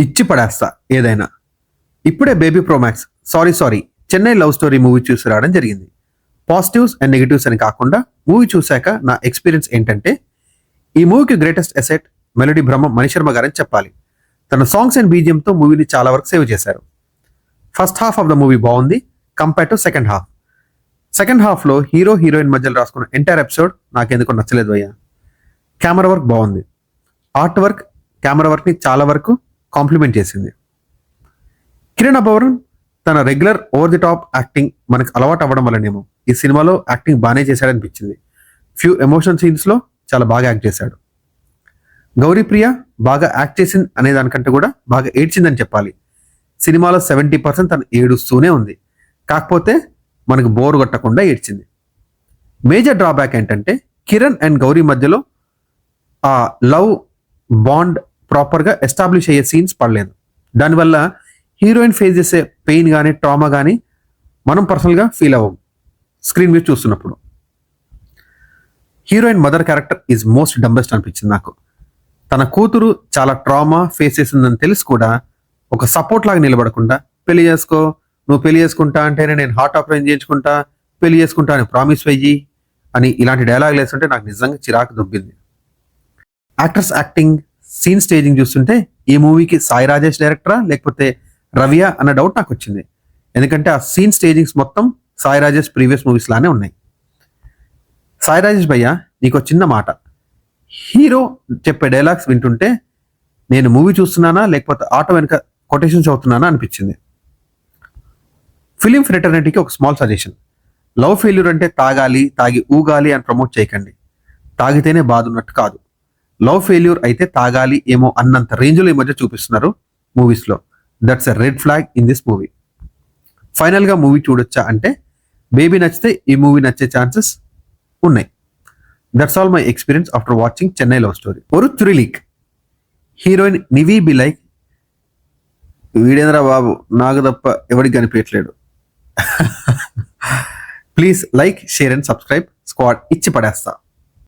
ఇచ్చి పడేస్తా ఏదైనా. ఇప్పుడే baby Pro Max sorry Chennai love story movie చూసి రావడం జరిగింది. పాజిటివ్స్ అండ్ నెగిటివ్స్ అని కాకుండా మూవీ చూశాక నా ఎక్స్పీరియన్స్ ఏంటంటే, ఈ మూవీకి గ్రేటెస్ట్ అసెట్ మెలోడీ బ్రహ్మ మణిశర్మ గారని చెప్పాలి. తన సాంగ్స్ అండ్ బీజిఎంతో మూవీని చాలా వరకు సేవ్ చేశారు. First half of the movie బాగుంది compare to second half. Second హాఫ్లో హీరో హీరోయిన్ మధ్యలో రాసుకున్న ఎంటైర్ ఎపిసోడ్ నాకెందుకు నచ్చలేదు అయ్యా. కెమెరా వర్క్ బాగుంది. ఆర్ట్ వర్క్ కెమెరా వర్క్ని చాలా వరకు కాంప్లిమెంట్ చేసింది. కిరణ్ అబ్బవరం తన regular over the top acting మనకు అలవాటు అవ్వడం వల్లనేమో ఈ సినిమాలో యాక్టింగ్ బాగానే చేశాడనిపించింది. ఫ్యూ ఎమోషనల్ సీన్స్లో చాలా బాగా యాక్ట్ చేశాడు. గౌరీ ప్రియ బాగా యాక్ట్ చేసింది అనే దానికంటే కూడా బాగా ఏడ్చిందని చెప్పాలి. సినిమాలో 70% తను ఏడుస్తూనే ఉంది. కాకపోతే మనకు బోర్ కొట్టకుండా ఏడ్చింది. మేజర్ డ్రాబ్యాక్ ఏంటంటే కిరణ్ అండ్ గౌరీ మధ్యలో ఆ లవ్ బాండ్ ప్రాపర్గా ఎస్టాబ్లిష్ అయ్యే సీన్స్ పడలేదు. దానివల్ల హీరోయిన్ ఫేస్ చేసే పెయిన్ కానీ ట్రామా కానీ మనం పర్సనల్గా ఫీల్ అవ్వం స్క్రీన్ మీద చూస్తున్నప్పుడు. Heroine mother character is most dumbest అనిపించింది నాకు. తన కూతురు చాలా ట్రామా ఫేస్ చేసిందని తెలిసి కూడా ఒక సపోర్ట్ లాగా నిలబడకుండా పెళ్లి చేసుకో, నువ్వు పెళ్లి చేసుకుంటా అంటేనే నేను హార్ట్ ఆపరేషన్ చేయించుకుంటా, పెళ్లి చేసుకుంటా అని ప్రామిస్ వెయ్యి అని ఇలాంటి డైలాగ్ వేస్తుంటే నాకు నిజంగా చిరాకు దుబ్బింది. యాక్టర్స్ యాక్టింగ్, సీన్ స్టేజింగ్ చూస్తుంటే ఈ మూవీకి సాయి రాజేష్ డైరెక్టరా లేకపోతే రవియా అన్న డౌట్ నాకు వచ్చింది. ఎందుకంటే ఆ సీన్ స్టేజింగ్స్ మొత్తం సాయి రాజేష్ ప్రీవియస్ మూవీస్ లానే ఉన్నాయి. సాయి రాజేష్ భయ్య, నీకు చిన్న మాట, హీరో చెప్పే డైలాగ్స్ వింటుంటే నేను మూవీ చూస్తున్నానా లేకపోతే ఆటో వెనుక కొటేషన్స్ అవుతున్నానా అనిపించింది. ఫిలిం ఫ్రెటర్నిటీకి ఒక స్మాల్ సజెషన్. లవ్ ఫెయిల్యూర్ అంటే తాగాలి, తాగి ఊగాలి అని ప్రమోట్ చేయకండి. తాగితేనే బాధ ఉన్నట్టు కాదు. లవ్ ఫెయిల్యూర్ అయితే తాగాలి ఏమో అన్నంత రేంజ్లో ఈ మధ్య చూపిస్తున్నారు మూవీస్లో. That's a red flag in this movie. ఫైనల్గా మూవీ చూడొచ్చా అంటే బేబీ నచ్చితే ఈ మూవీ నచ్చే ఛాన్సెస్ ఉన్నాయి. That's all my experience after watching Chennai love story. ఒక థ్రిలీక్ హీరోయిన్ నివీ బిలైక్. వీడేంద్ర బాబు, నాకు తప్ప ఎవరికి కనిపించట్లేడు. Please like, share and subscribe. Squad ఇచ్చి పడేస్తా.